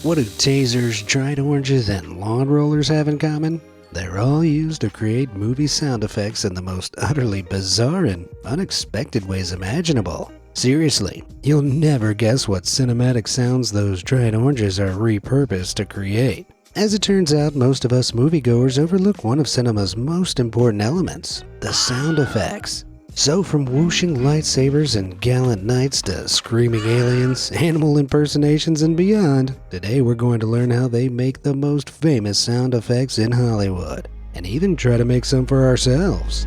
What do tasers, dried oranges, and lawn rollers have in common? They're all used to create movie sound effects in the most utterly bizarre and unexpected ways imaginable. Seriously, you'll never guess what cinematic sounds those dried oranges are repurposed to create. As it turns out, most of us moviegoers overlook one of cinema's most important elements, the sound effects. So from whooshing lightsabers and gallant knights to screaming aliens, animal impersonations, and beyond, today we're going to learn how they make the most famous sound effects in Hollywood, and even try to make some for ourselves.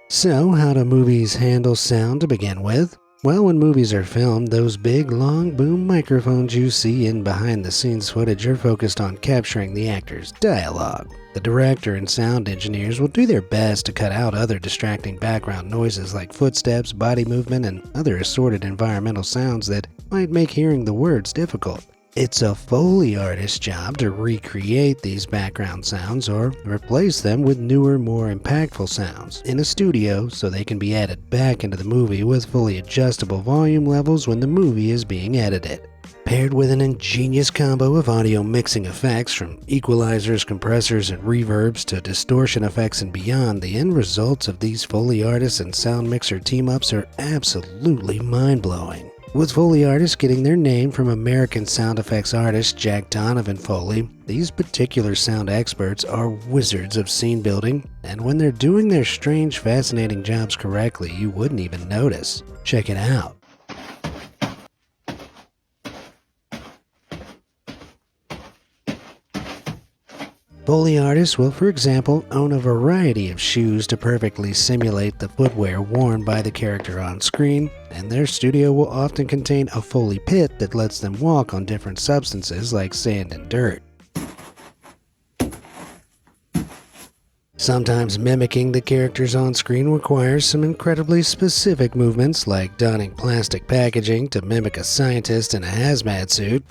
So, how do movies handle sound to begin with? Well, when movies are filmed, those big, long boom microphones you see in behind-the-scenes footage are focused on capturing the actor's dialogue. The director and sound engineers will do their best to cut out other distracting background noises like footsteps, body movement, and other assorted environmental sounds that might make hearing the words difficult. It's a Foley artist's job to recreate these background sounds or replace them with newer, more impactful sounds in a studio so they can be added back into the movie with fully adjustable volume levels when the movie is being edited. Paired with an ingenious combo of audio mixing effects from equalizers, compressors, and reverbs to distortion effects and beyond, the end results of these Foley artists and sound mixer team-ups are absolutely mind-blowing. With Foley artists getting their name from American sound effects artist Jack Donovan Foley, these particular sound experts are wizards of scene building, and when they're doing their strange, fascinating jobs correctly, you wouldn't even notice. Check it out. Foley artists will, for example, own a variety of shoes to perfectly simulate the footwear worn by the character on screen, and their studio will often contain a Foley pit that lets them walk on different substances like sand and dirt. Sometimes mimicking the characters on screen requires some incredibly specific movements like donning plastic packaging to mimic a scientist in a hazmat suit,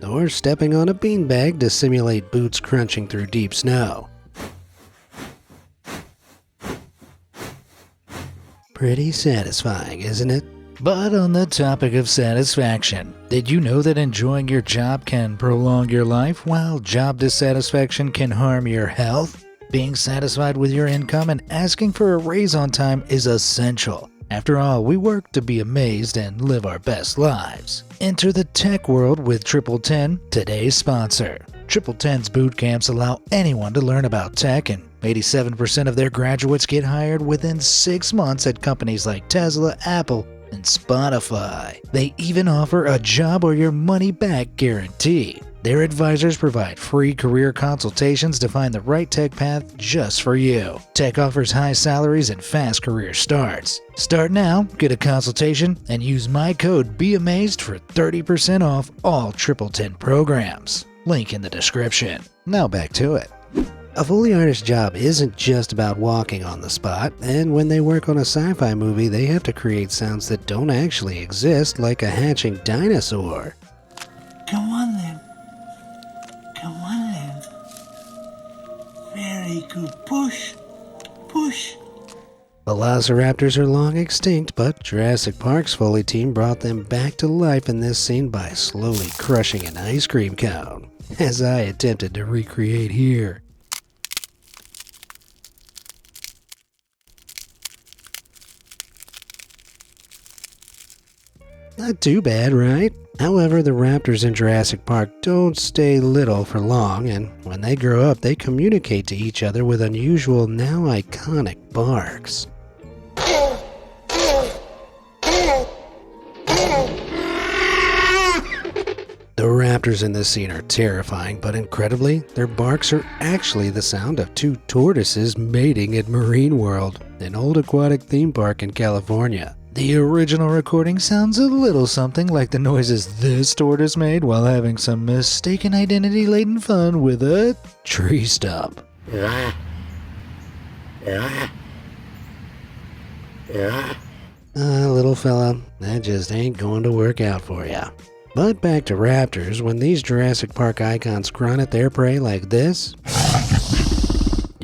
or stepping on a beanbag to simulate boots crunching through deep snow. Pretty satisfying, isn't it? But on the topic of satisfaction, did you know that enjoying your job can prolong your life while job dissatisfaction can harm your health? Being satisfied with your income and asking for a raise on time is essential. After all, we work to be amazed and live our best lives. Enter the tech world with Triple 10, today's sponsor. Triple 10's boot camps allow anyone to learn about tech, and 87% of their graduates get hired within 6 months at companies like Tesla, Apple, and Spotify. They even offer a job or your money back guarantee. Their advisors provide free career consultations to find the right tech path just for you. Tech offers high salaries and fast career starts. Start now, get a consultation, and use my code BEAMAZED for 30% off all Triple 10 programs. Link in the description. Now back to it. A Foley artist's job isn't just about walking on the spot, and when they work on a sci-fi movie, they have to create sounds that don't actually exist, like a hatching dinosaur. Come on then. Come on then. Very good. Push. Push. Velociraptors are long extinct, but Jurassic Park's Foley team brought them back to life in this scene by slowly crushing an ice cream cone, as I attempted to recreate here. Not too bad, right? However, the raptors in Jurassic Park don't stay little for long, and when they grow up, they communicate to each other with unusual, now iconic barks. The raptors in this scene are terrifying, but incredibly, their barks are actually the sound of two tortoises mating at Marine World, an old aquatic theme park in California. The original recording sounds a little something like the noises this tortoise made while having some mistaken identity-laden fun with a tree stump. Little fella, that just ain't going to work out for ya. But back to raptors, when these Jurassic Park icons grunt at their prey like this,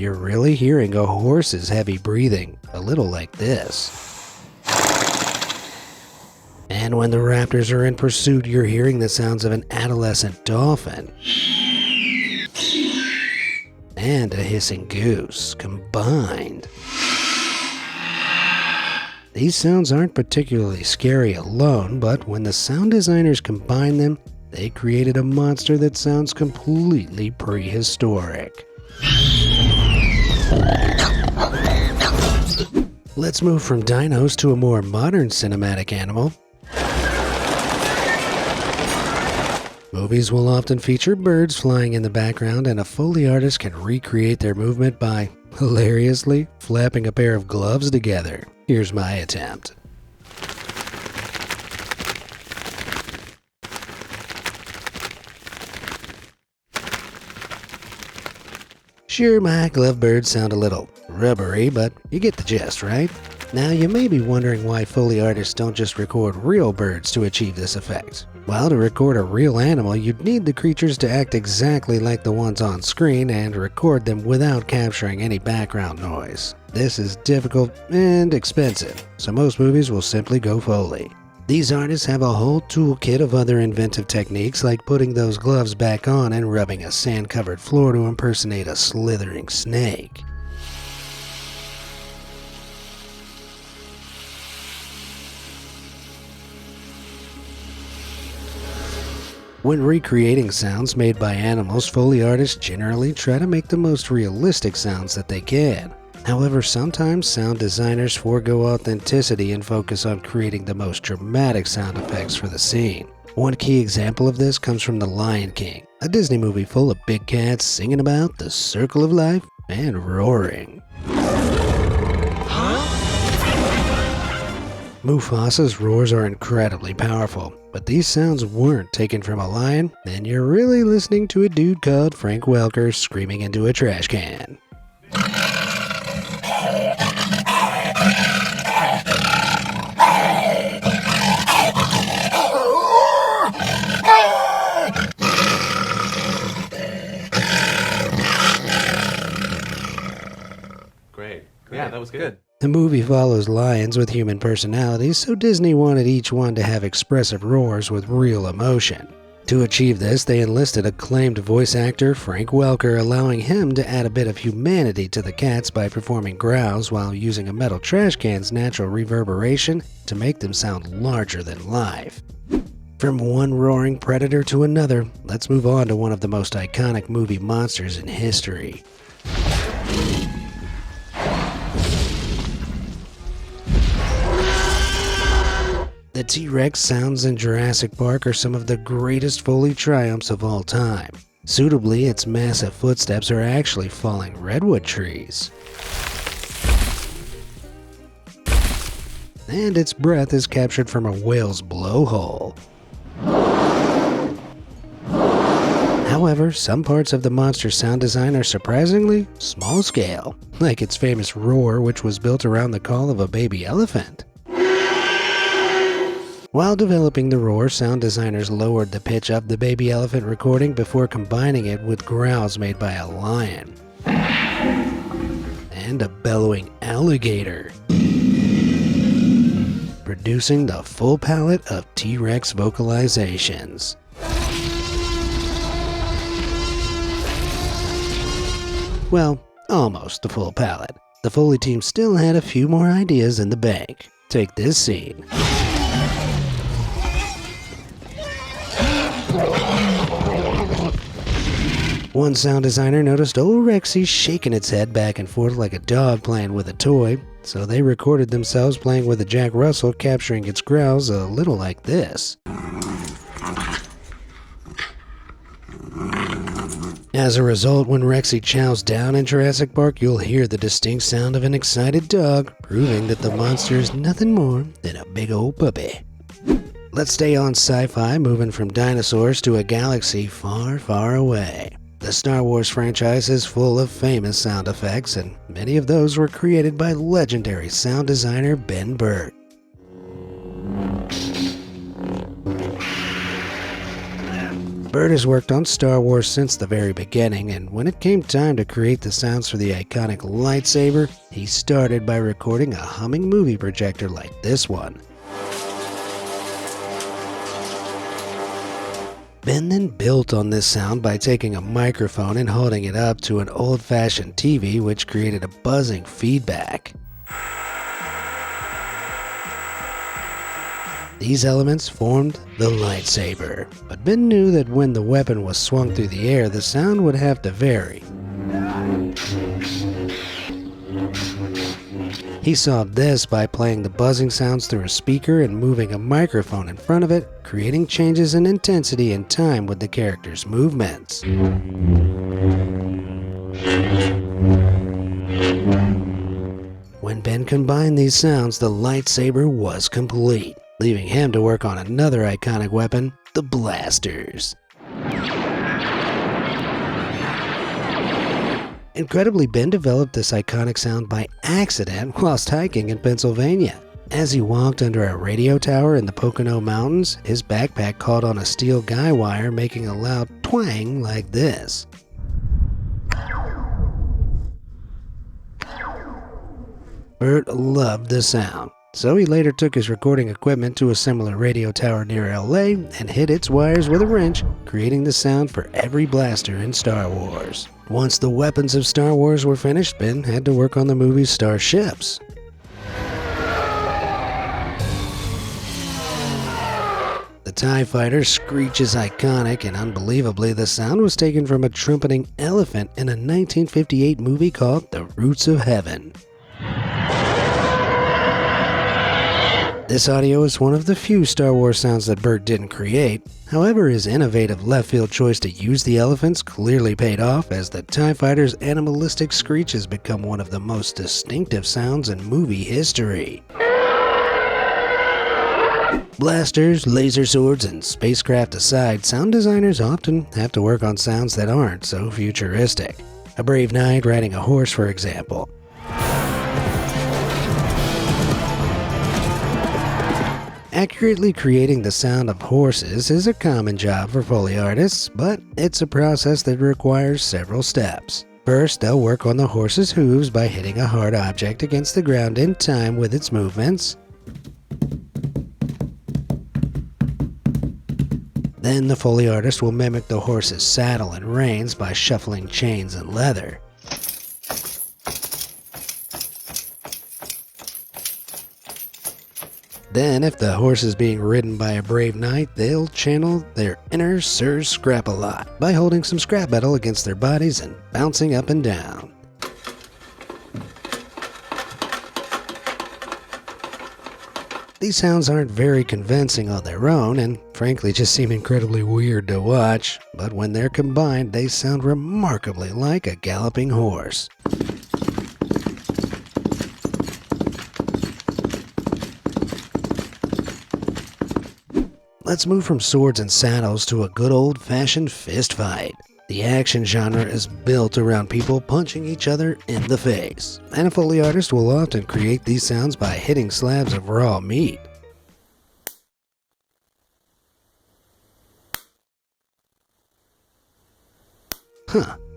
you're really hearing a horse's heavy breathing, a little like this. And when the raptors are in pursuit, you're hearing the sounds of an adolescent dolphin and a hissing goose combined. These sounds aren't particularly scary alone, but when the sound designers combine them, they created a monster that sounds completely prehistoric. Let's move from dinos to a more modern cinematic animal. Movies will often feature birds flying in the background, and a Foley artist can recreate their movement by, hilariously, flapping a pair of gloves together. Here's my attempt. Sure, my glove birds sound a little rubbery, but you get the gist, right? Now, you may be wondering why Foley artists don't just record real birds to achieve this effect. Well, to record a real animal, you'd need the creatures to act exactly like the ones on screen and record them without capturing any background noise. This is difficult and expensive, so most movies will simply go Foley. These artists have a whole toolkit of other inventive techniques, like putting those gloves back on and rubbing a sand-covered floor to impersonate a slithering snake. When recreating sounds made by animals, Foley artists generally try to make the most realistic sounds that they can. However, sometimes sound designers forego authenticity and focus on creating the most dramatic sound effects for the scene. One key example of this comes from The Lion King, a Disney movie full of big cats singing about the circle of life and roaring. Mufasa's roars are incredibly powerful, but these sounds weren't taken from a lion, and you're really listening to a dude called Frank Welker screaming into a trash can. Great. Yeah, that was good. The movie follows lions with human personalities, so Disney wanted each one to have expressive roars with real emotion. To achieve this, they enlisted acclaimed voice actor Frank Welker, allowing him to add a bit of humanity to the cats by performing growls while using a metal trash can's natural reverberation to make them sound larger than life. From one roaring predator to another, let's move on to one of the most iconic movie monsters in history. The T-Rex sounds in Jurassic Park are some of the greatest Foley triumphs of all time. Suitably, its massive footsteps are actually falling redwood trees. And its breath is captured from a whale's blowhole. However, some parts of the monster's sound design are surprisingly small scale, like its famous roar, which was built around the call of a baby elephant. While developing the roar, sound designers lowered the pitch of the baby elephant recording before combining it with growls made by a lion and a bellowing alligator, producing the full palette of T-Rex vocalizations. Well, almost the full palette. The Foley team still had a few more ideas in the bank. Take this scene. One sound designer noticed old Rexy shaking its head back and forth like a dog playing with a toy, so they recorded themselves playing with a Jack Russell, capturing its growls a little like this. As a result, when Rexy chows down in Jurassic Park, you'll hear the distinct sound of an excited dog, proving that the monster is nothing more than a big old puppy. Let's stay on sci-fi, moving from dinosaurs to a galaxy far, far away. The Star Wars franchise is full of famous sound effects, and many of those were created by legendary sound designer Ben Burtt. Bird has worked on Star Wars since the very beginning, and when it came time to create the sounds for the iconic lightsaber, he started by recording a humming movie projector like this one. Ben then built on this sound by taking a microphone and holding it up to an old-fashioned TV, which created a buzzing feedback. These elements formed the lightsaber, but Ben knew that when the weapon was swung through the air, the sound would have to vary. He solved this by playing the buzzing sounds through a speaker and moving a microphone in front of it, creating changes in intensity and time with the character's movements. When Ben combined these sounds, the lightsaber was complete, leaving him to work on another iconic weapon, the blasters. Incredibly, Ben developed this iconic sound by accident whilst hiking in Pennsylvania. As he walked under a radio tower in the Pocono Mountains, his backpack caught on a steel guy wire, making a loud twang like this. Bert loved the sound, so he later took his recording equipment to a similar radio tower near LA and hit its wires with a wrench, creating the sound for every blaster in Star Wars. Once the weapons of Star Wars were finished, Ben had to work on the movie's starships. The TIE Fighter screech is iconic, and unbelievably, the sound was taken from a trumpeting elephant in a 1958 movie called The Roots of Heaven. This audio is one of the few Star Wars sounds that Bert didn't create. However, his innovative left-field choice to use the elephants clearly paid off, as the TIE Fighter's animalistic screech has become one of the most distinctive sounds in movie history. Blasters, laser swords, and spacecraft aside, sound designers often have to work on sounds that aren't so futuristic. A brave knight riding a horse, for example. Accurately creating the sound of horses is a common job for Foley artists, but it's a process that requires several steps. First, they'll work on the horse's hooves by hitting a hard object against the ground in time with its movements. Then the Foley artist will mimic the horse's saddle and reins by shuffling chains and leather. Then, if the horse is being ridden by a brave knight, they'll channel their inner Sir Scrap-A-Lot by holding some scrap metal against their bodies and bouncing up and down. These sounds aren't very convincing on their own, and frankly just seem incredibly weird to watch, but when they're combined, they sound remarkably like a galloping horse. Let's move from swords and saddles to a good old-fashioned fist fight. The action genre is built around people punching each other in the face, and a Foley artist will often create these sounds by hitting slabs of raw meat.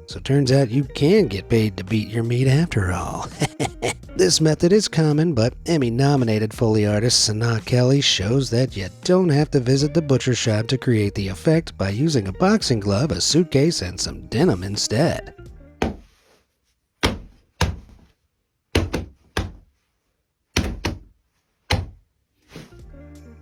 So turns out you can get paid to beat your meat after all. This method is common, but Emmy-nominated Foley artist Sanaa Kelly shows that you don't have to visit the butcher shop to create the effect by using a boxing glove, a suitcase, and some denim instead.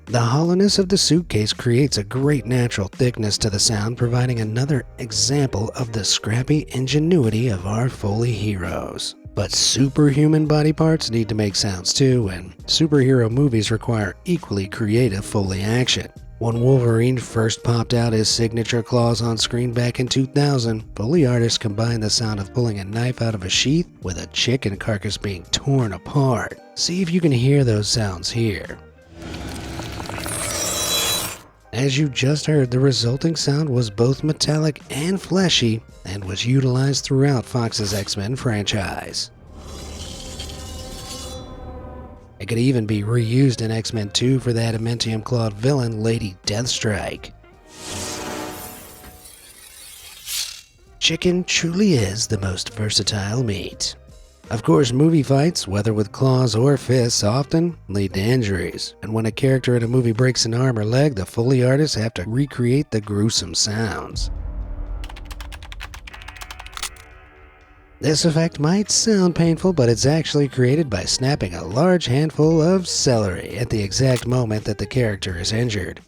The hollowness of the suitcase creates a great natural thickness to the sound, providing another example of the scrappy ingenuity of our Foley heroes. But superhuman body parts need to make sounds too, and superhero movies require equally creative Foley action. When Wolverine first popped out his signature claws on screen back in 2000, Foley artists combined the sound of pulling a knife out of a sheath with a chicken carcass being torn apart. See if you can hear those sounds here. As you just heard, the resulting sound was both metallic and fleshy, and was utilized throughout Fox's X-Men franchise. It could even be reused in X-Men 2 for the adamantium-clawed villain Lady Deathstrike. chicken truly is the most versatile meat. Of course, movie fights, whether with claws or fists, often lead to injuries, and when a character in a movie breaks an arm or leg, the Foley artists have to recreate the gruesome sounds. This effect might sound painful, but it's actually created by snapping a large handful of celery at the exact moment that the character is injured.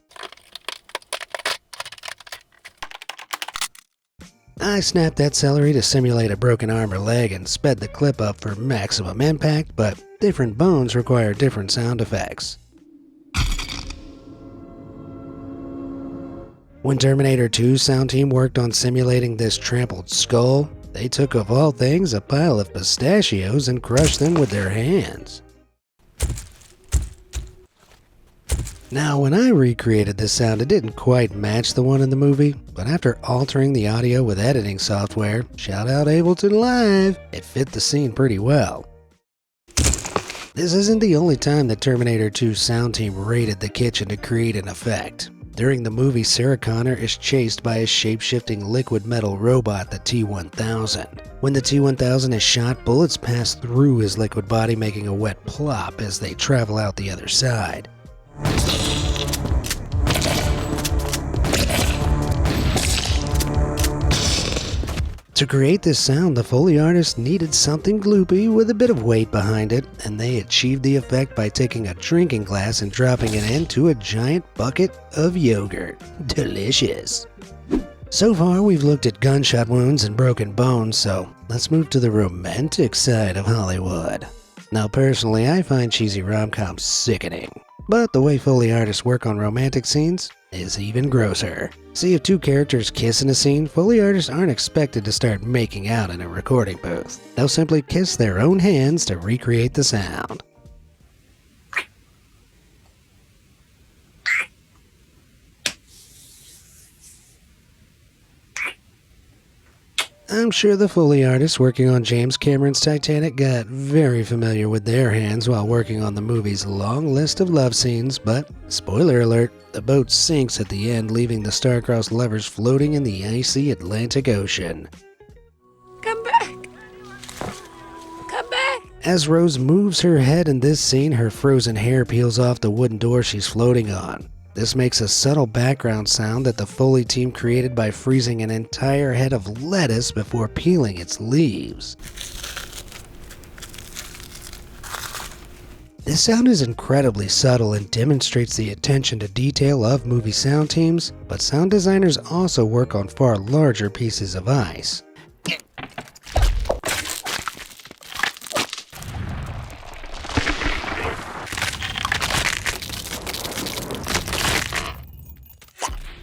I snapped that celery to simulate a broken arm or leg and sped the clip up for maximum impact, but different bones require different sound effects. When Terminator 2's sound team worked on simulating this trampled skull, they took, of all things, a pile of pistachios and crushed them with their hands. Now, when I recreated this sound, it didn't quite match the one in the movie, but after altering the audio with editing software, shout out Ableton Live, it fit the scene pretty well. This isn't the only time that Terminator 2's sound team raided the kitchen to create an effect. During the movie, Sarah Connor is chased by a shape-shifting liquid metal robot, the T-1000. When the T-1000 is shot, bullets pass through his liquid body, making a wet plop as they travel out the other side. To create this sound, the Foley artists needed something gloopy with a bit of weight behind it, and they achieved the effect by taking a drinking glass and dropping it into a giant bucket of yogurt. Delicious. So far, we've looked at gunshot wounds and broken bones, so let's move to the romantic side of Hollywood. Now, personally, I find cheesy rom-coms sickening, but the way Foley artists work on romantic scenes is even grosser. See, if two characters kiss in a scene, Foley artists aren't expected to start making out in a recording booth. They'll simply kiss their own hands to recreate the sound. I'm sure the Foley artists working on James Cameron's Titanic got very familiar with their hands while working on the movie's long list of love scenes, but, spoiler alert, the boat sinks at the end, leaving the star-crossed lovers floating in the icy Atlantic Ocean. Come back! Come back! As Rose moves her head in this scene, her frozen hair peels off the wooden door she's floating on. This makes a subtle background sound that the Foley team created by freezing an entire head of lettuce before peeling its leaves. This sound is incredibly subtle and demonstrates the attention to detail of movie sound teams, but sound designers also work on far larger pieces of ice.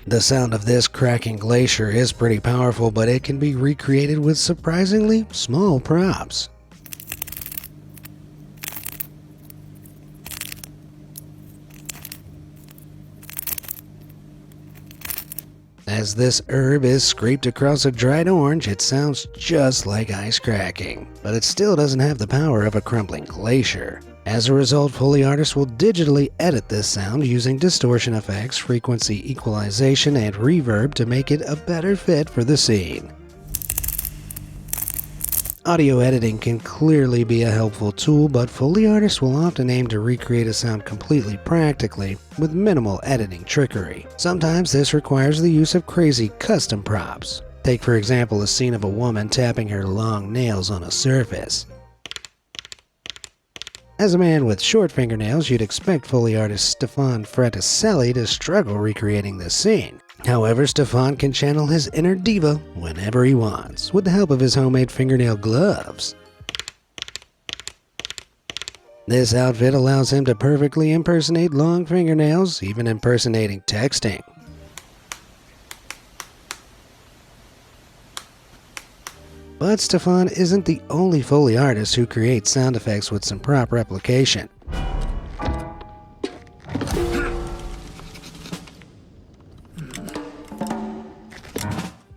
The sound of this cracking glacier is pretty powerful, but it can be recreated with surprisingly small props. As this herb is scraped across a dried orange, it sounds just like ice cracking, but it still doesn't have the power of a crumbling glacier. As a result, Foley artists will digitally edit this sound using distortion effects, frequency equalization, and reverb to make it a better fit for the scene. Audio editing can clearly be a helpful tool, but Foley artists will often aim to recreate a sound completely practically, with minimal editing trickery. Sometimes this requires the use of crazy custom props. Take for example a scene of a woman tapping her long nails on a surface. As a man with short fingernails, you'd expect Foley artist Stefan Fraticelli to struggle recreating this scene. However, Stefan can channel his inner diva whenever he wants, with the help of his homemade fingernail gloves. This outfit allows him to perfectly impersonate long fingernails, even impersonating texting. But Stefan isn't the only Foley artist who creates sound effects with some prop replication.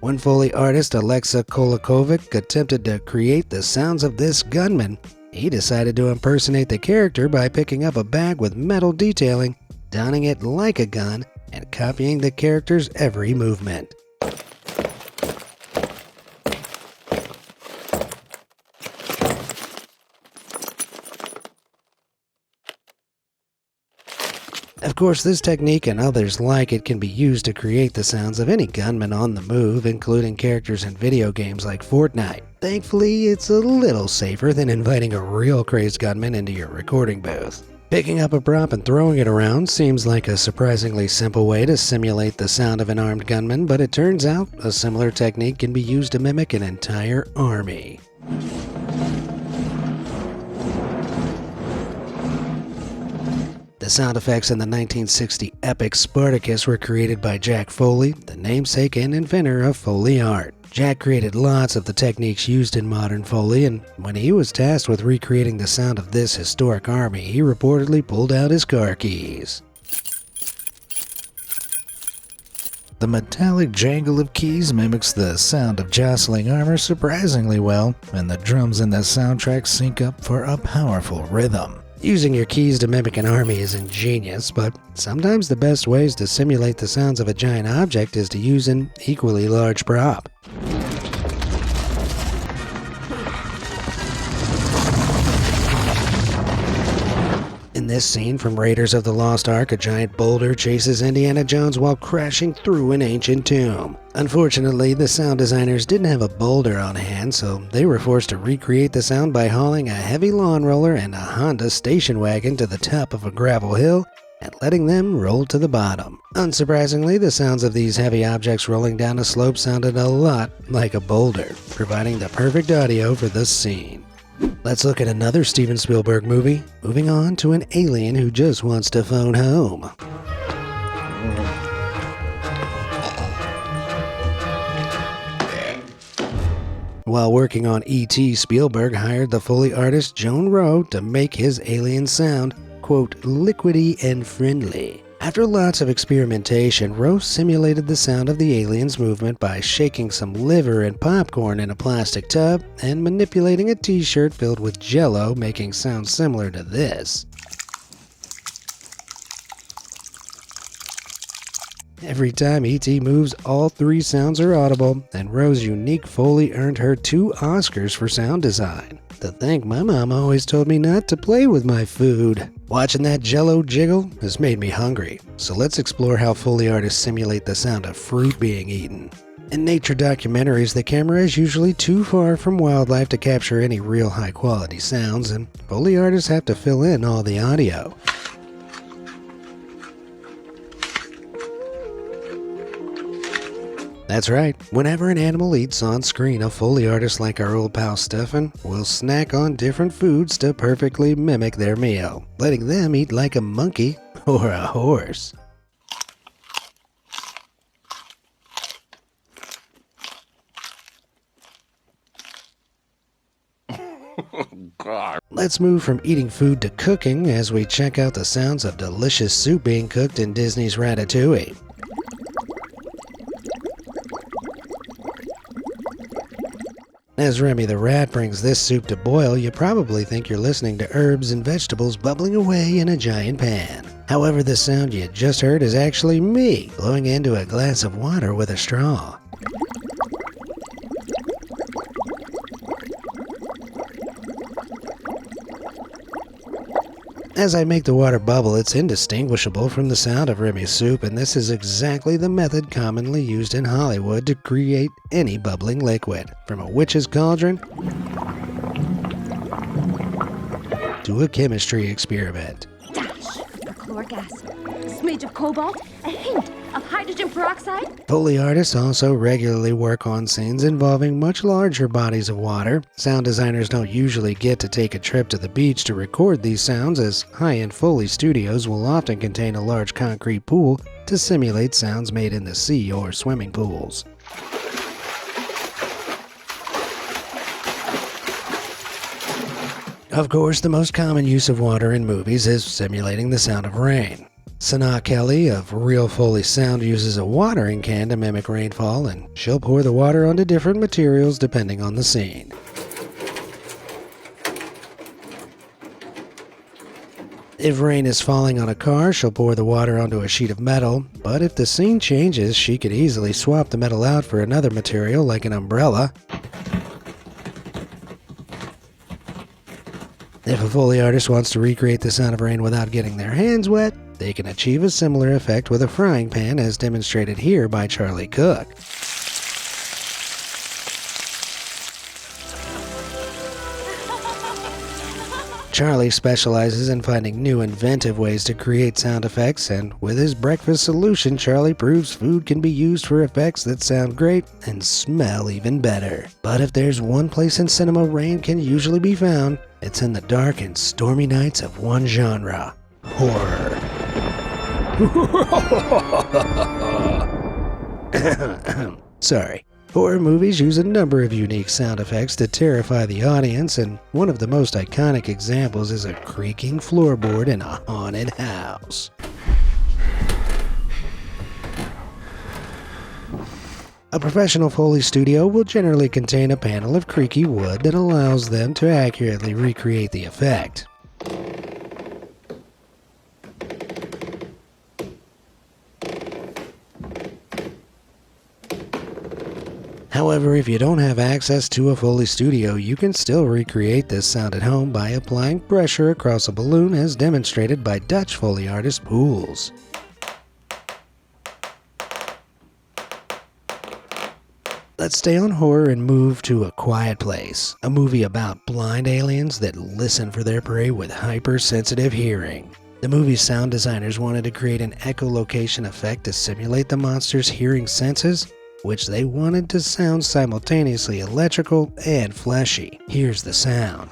When Foley artist Alexa Kolakovic attempted to create the sounds of this gunman, he decided to impersonate the character by picking up a bag with metal detailing, donning it like a gun, and copying the character's every movement. Of course, this technique and others like it can be used to create the sounds of any gunman on the move, including characters in video games like Fortnite. Thankfully, it's a little safer than inviting a real crazed gunman into your recording booth. Picking up a prop and throwing it around seems like a surprisingly simple way to simulate the sound of an armed gunman, but it turns out a similar technique can be used to mimic an entire army. The sound effects in the 1960 epic Spartacus were created by Jack Foley, the namesake and inventor of Foley art. Jack created lots of the techniques used in modern Foley, and when he was tasked with recreating the sound of this historic army, he reportedly pulled out his car keys. The metallic jangle of keys mimics the sound of jostling armor surprisingly well, and the drums in the soundtrack sync up for a powerful rhythm. Using your keys to mimic an army is ingenious, but sometimes the best ways to simulate the sounds of a giant object is to use an equally large prop. In this scene from Raiders of the Lost Ark, a giant boulder chases Indiana Jones while crashing through an ancient tomb. Unfortunately, the sound designers didn't have a boulder on hand, so they were forced to recreate the sound by hauling a heavy lawn roller and a Honda station wagon to the top of a gravel hill and letting them roll to the bottom. Unsurprisingly, the sounds of these heavy objects rolling down a slope sounded a lot like a boulder, providing the perfect audio for the scene. Let's look at another Steven Spielberg movie, moving on to an alien who just wants to phone home. While working on E.T., Spielberg hired the Foley artist Joan Rowe to make his alien sound, quote, liquidy and friendly. After lots of experimentation, Rowe simulated the sound of the alien's movement by shaking some liver and popcorn in a plastic tub and manipulating a t-shirt filled with Jell-O, making sounds similar to this. Every time E.T. moves, all three sounds are audible, and Rowe's unique Foley earned her 2 Oscars for sound design. To think my mom always told me not to play with my food. Watching that Jell-O jiggle has made me hungry, so let's explore how Foley artists simulate the sound of fruit being eaten. In nature documentaries, the camera is usually too far from wildlife to capture any real high-quality sounds, and Foley artists have to fill in all the audio. That's right, whenever an animal eats on screen, a Foley artist like our old pal Stefan will snack on different foods to perfectly mimic their meal, letting them eat like a monkey or a horse. God. Let's move from eating food to cooking as we check out the sounds of delicious soup being cooked in Disney's Ratatouille. As Remy the Rat brings this soup to boil, you probably think you're listening to herbs and vegetables bubbling away in a giant pan. However, the sound you just heard is actually me blowing into a glass of water with a straw. As I make the water bubble, it's indistinguishable from the sound of Remy's soup, and this is exactly the method commonly used in Hollywood to create any bubbling liquid, from a witch's cauldron to a chemistry experiment. Dash of perchloric acid, a smidge of cobalt, a hint of hydrogen peroxide. Foley artists also regularly work on scenes involving much larger bodies of water. Sound designers don't usually get to take a trip to the beach to record these sounds, as high-end Foley studios will often contain a large concrete pool to simulate sounds made in the sea or swimming pools. Of course, the most common use of water in movies is simulating the sound of rain. Sanaa Kelly of Real Foley Sound uses a watering can to mimic rainfall, and she'll pour the water onto different materials depending on the scene. If rain is falling on a car, she'll pour the water onto a sheet of metal, but if the scene changes, she could easily swap the metal out for another material like an umbrella. If a Foley artist wants to recreate the sound of rain without getting their hands wet, They can achieve a similar effect with a frying pan as demonstrated here by Charlie Cook. Charlie specializes in finding new inventive ways to create sound effects, and with his breakfast solution, Charlie proves food can be used for effects that sound great and smell even better. But if there's one place in cinema rain can usually be found, it's in the dark and stormy nights of one genre: horror. Sorry. Horror movies use a number of unique sound effects to terrify the audience, and one of the most iconic examples is a creaking floorboard in a haunted house. A professional Foley studio will generally contain a panel of creaky wood that allows them to accurately recreate the effect. However, if you don't have access to a Foley studio, you can still recreate this sound at home by applying pressure across a balloon as demonstrated by Dutch Foley artist Poels. Let's stay on horror and move to A Quiet Place, a movie about blind aliens that listen for their prey with hypersensitive hearing. The movie's sound designers wanted to create an echolocation effect to simulate the monster's hearing senses, which they wanted to sound simultaneously electrical and fleshy. Here's the sound.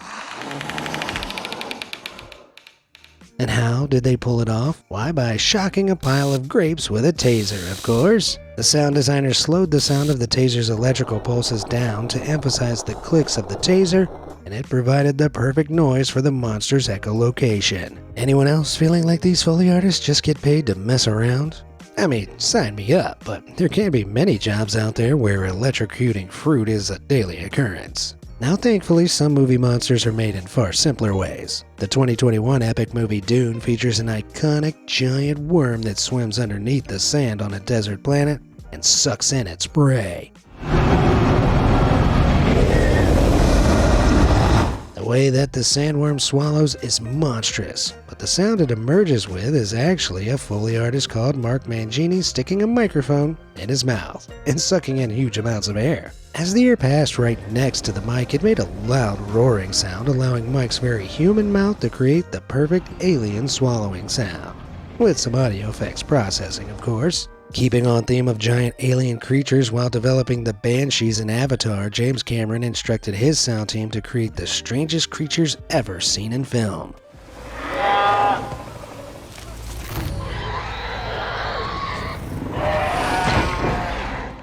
And how did they pull it off? Why, by shocking a pile of grapes with a taser, of course. The sound designers slowed the sound of the taser's electrical pulses down to emphasize the clicks of the taser, and it provided the perfect noise for the monster's echolocation. Anyone else feeling like these Foley artists just get paid to mess around? I mean, sign me up, but there can't be many jobs out there where electrocuting fruit is a daily occurrence. Now thankfully, some movie monsters are made in far simpler ways. The 2021 epic movie Dune features an iconic giant worm that swims underneath the sand on a desert planet and sucks in its prey. The way that the sandworm swallows is monstrous, but the sound it emerges with is actually a Foley artist called Mark Mangini sticking a microphone in his mouth and sucking in huge amounts of air. As the air passed right next to the mic, it made a loud roaring sound, allowing Mike's very human mouth to create the perfect alien swallowing sound. With some audio effects processing, of course. Keeping on theme of giant alien creatures while developing the Banshees in Avatar, James Cameron instructed his sound team to create the strangest creatures ever seen in film.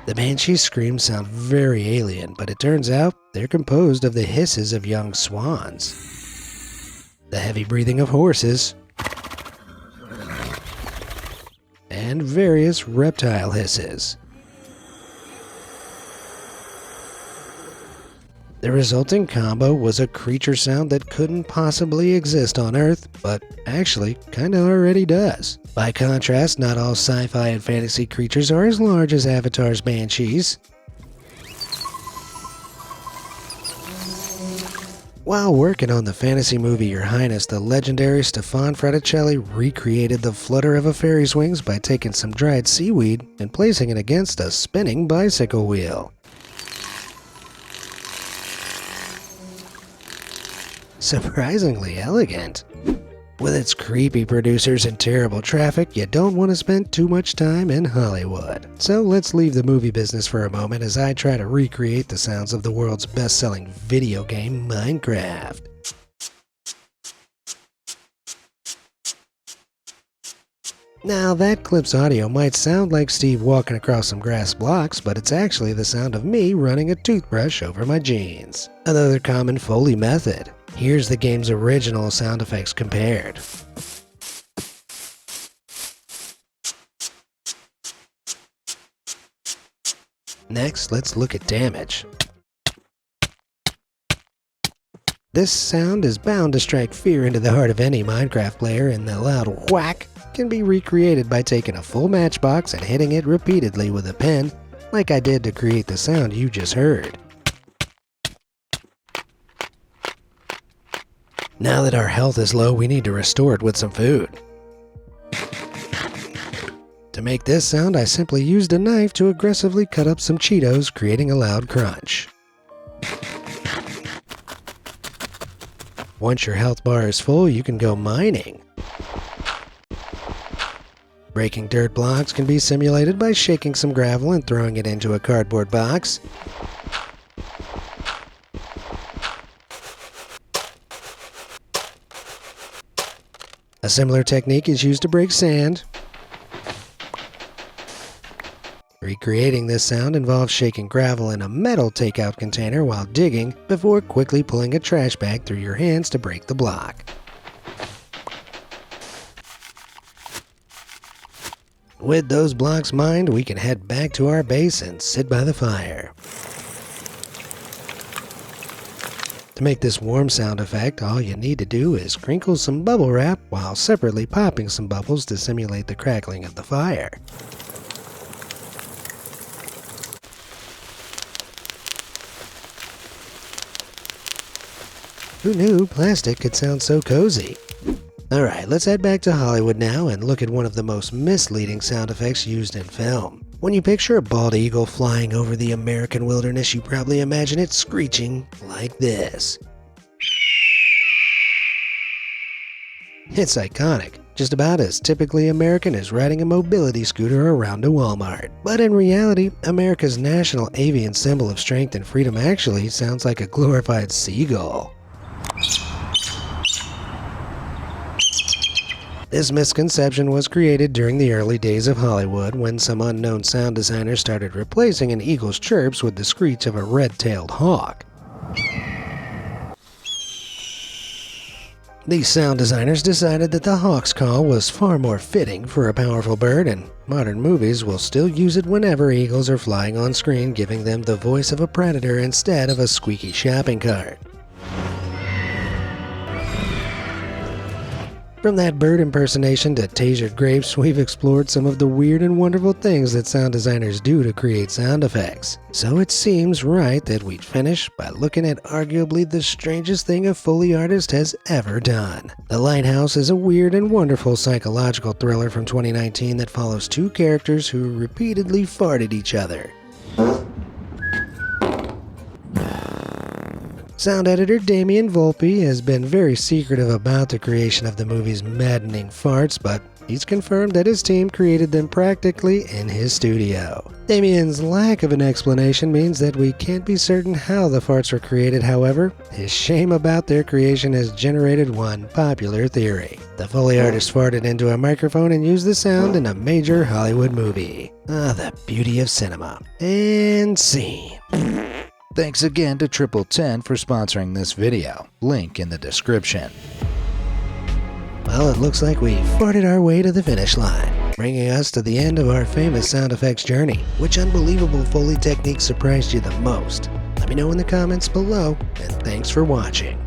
The Banshees' screams sound very alien, but it turns out they're composed of the hisses of young swans, the heavy breathing of horses, and various reptile hisses. The resulting combo was a creature sound that couldn't possibly exist on Earth, but actually kinda already does. By contrast, not all sci-fi and fantasy creatures are as large as Avatar's Banshees. While working on the fantasy movie Your Highness, the legendary Stefan Fraticelli recreated the flutter of a fairy's wings by taking some dried seaweed and placing it against a spinning bicycle wheel. Surprisingly elegant. With its creepy producers and terrible traffic, you don't want to spend too much time in Hollywood. So let's leave the movie business for a moment as I try to recreate the sounds of the world's best-selling video game, Minecraft. Now that clip's audio might sound like Steve walking across some grass blocks, but it's actually the sound of me running a toothbrush over my jeans. Another common Foley method. Here's the game's original sound effects compared. Next, let's look at damage. This sound is bound to strike fear into the heart of any Minecraft player, and the loud whack can be recreated by taking a full matchbox and hitting it repeatedly with a pen, like I did to create the sound you just heard. Now that our health is low, we need to restore it with some food. To make this sound, I simply used a knife to aggressively cut up some Cheetos, creating a loud crunch. Once your health bar is full, you can go mining. Breaking dirt blocks can be simulated by shaking some gravel and throwing it into a cardboard box. A similar technique is used to break sand. Recreating this sound involves shaking gravel in a metal takeout container while digging before quickly pulling a trash bag through your hands to break the block. With those blocks mined, we can head back to our base and sit by the fire. To make this warm sound effect, all you need to do is crinkle some bubble wrap while separately popping some bubbles to simulate the crackling of the fire. Who knew plastic could sound so cozy? Alright, let's head back to Hollywood now and look at one of the most misleading sound effects used in film. When you picture a bald eagle flying over the American wilderness, you probably imagine it screeching like this. It's iconic, just about as typically American as riding a mobility scooter around a Walmart. But in reality, America's national avian symbol of strength and freedom actually sounds like a glorified seagull. This misconception was created during the early days of Hollywood when some unknown sound designers started replacing an eagle's chirps with the screech of a red-tailed hawk. These sound designers decided that the hawk's call was far more fitting for a powerful bird, and modern movies will still use it whenever eagles are flying on screen, giving them the voice of a predator instead of a squeaky shopping cart. From that bird impersonation to tasered grapes, we've explored some of the weird and wonderful things that sound designers do to create sound effects. So it seems right that we'd finish by looking at arguably the strangest thing a Foley artist has ever done. The Lighthouse is a weird and wonderful psychological thriller from 2019 that follows two characters who repeatedly fart at each other. Sound editor Damian Volpe has been very secretive about the creation of the movie's maddening farts, but he's confirmed that his team created them practically in his studio. Damian's lack of an explanation means that we can't be certain how the farts were created. However, his shame about their creation has generated one popular theory. The Foley artist farted into a microphone and used the sound in a major Hollywood movie. Ah, the beauty of cinema. And scene. Thanks again to Triple 10 for sponsoring this video. Link in the description. Well, it looks like we farted our way to the finish line, bringing us to the end of our famous sound effects journey. Which unbelievable Foley technique surprised you the most? Let me know in the comments below, and thanks for watching.